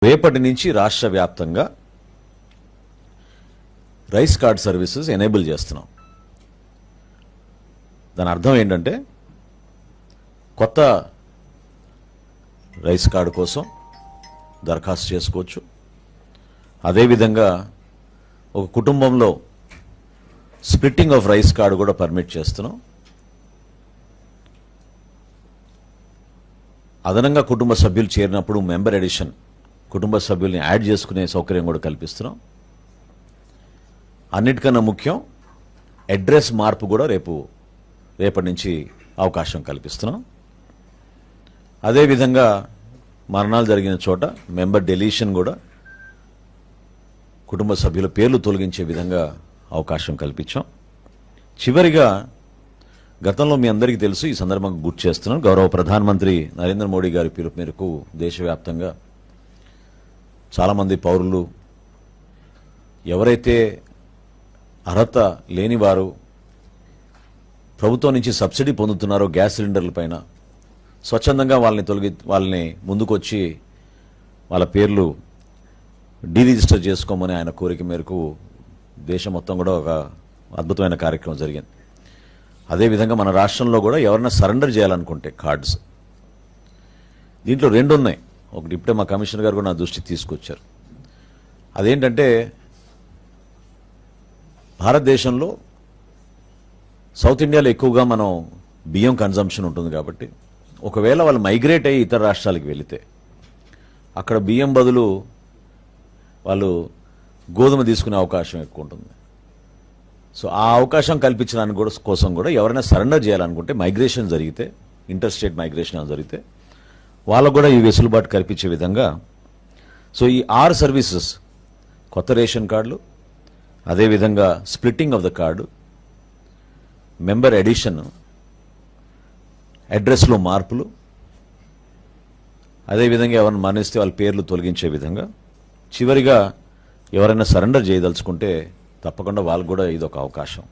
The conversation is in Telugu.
రేపటి నుంచి రాష్ట్ర వ్యాప్తంగా రైస్ కార్డ్ సర్వీసెస్ ఎనేబుల్ చేస్తున్నాం. దాని అర్థం ఏంటంటే కొత్త రైస్ కార్డు కోసం దరఖాస్తు చేసుకోవచ్చు. అదేవిధంగా ఒక కుటుంబంలో స్ప్లిట్టింగ్ ఆఫ్ రైస్ కార్డు కూడా పర్మిట్ చేస్తున్నాం. అదనంగా కుటుంబ సభ్యులు చేరినప్పుడు మెంబర్ ఎడిషన్ కుటుంబ సభ్యుల్ని యాడ్ చేసుకునే సౌకర్యం కూడా కల్పిస్తున్నాం. అన్నిటికన్నా ముఖ్యం అడ్రస్ మార్పు కూడా రేపటి నుంచి అవకాశం కల్పిస్తున్నాం. అదేవిధంగా మరణాలు జరిగిన చోట మెంబర్ డెలీషన్ కూడా కుటుంబ సభ్యుల పేర్లు తొలగించే విధంగా అవకాశం కల్పించాం. చివరిగా గతంలో మీ అందరికీ తెలుసు, ఈ సందర్భంగా గుర్తు చేస్తున్నాను, గౌరవ ప్రధానమంత్రి నరేంద్ర మోడీ గారి పిలుపు మేరకు దేశవ్యాప్తంగా చాలామంది పౌరులు ఎవరైతే అర్హత లేనివారు ప్రభుత్వం నుంచి సబ్సిడీ పొందుతున్నారో గ్యాస్ సిలిండర్ల పైన స్వచ్ఛందంగా వాళ్ళని ముందుకొచ్చి వాళ్ళ పేర్లు డీరిజిస్టర్ చేసుకోమని ఆయన కోరిక మేరకు దేశం మొత్తం కూడా ఒక అద్భుతమైన కార్యక్రమం జరిగింది. అదేవిధంగా మన రాష్ట్రంలో కూడా ఎవరైనా సరెండర్ చేయాలనుకుంటే కార్డ్స్, దీంట్లో రెండు ఉన్నాయి. ఒకటి ఇప్పుడే మా కమిషనర్ గారు కూడా నా దృష్టికి తీసుకొచ్చారు. అదేంటంటే భారతదేశంలో సౌత్ ఇండియాలో ఎక్కువగా మనం బియ్యం కన్జంప్షన్ ఉంటుంది కాబట్టి ఒకవేళ వాళ్ళు మైగ్రేట్ అయ్యి ఇతర రాష్ట్రాలకు వెళితే అక్కడ బియ్యం బదులు వాళ్ళు గోధుమ తీసుకునే అవకాశం ఎక్కువ ఉంటుంది. సో ఆ అవకాశం కల్పించడానికి కోసం కూడా ఎవరైనా సరెండర్ చేయాలనుకుంటే మైగ్రేషన్ జరిగితే, ఇంటర్ స్టేట్ మైగ్రేషన్ జరిగితే వాళ్ళకు కూడా ఈ వెసులుబాటు కల్పించే విధంగా సో ఈ 6 సర్వీసెస్, కొత్త రేషన్ కార్డులు, అదేవిధంగా splitting of the card, member addition, అడ్రస్లో మార్పులు, అదేవిధంగా ఎవరైనా మరణిస్తే వాళ్ళ పేర్లు తొలగించే విధంగా, చివరిగా ఎవరైనా సరెండర్ చేయదలుచుకుంటే తప్పకుండా వాళ్ళకు కూడా ఇదొక అవకాశం.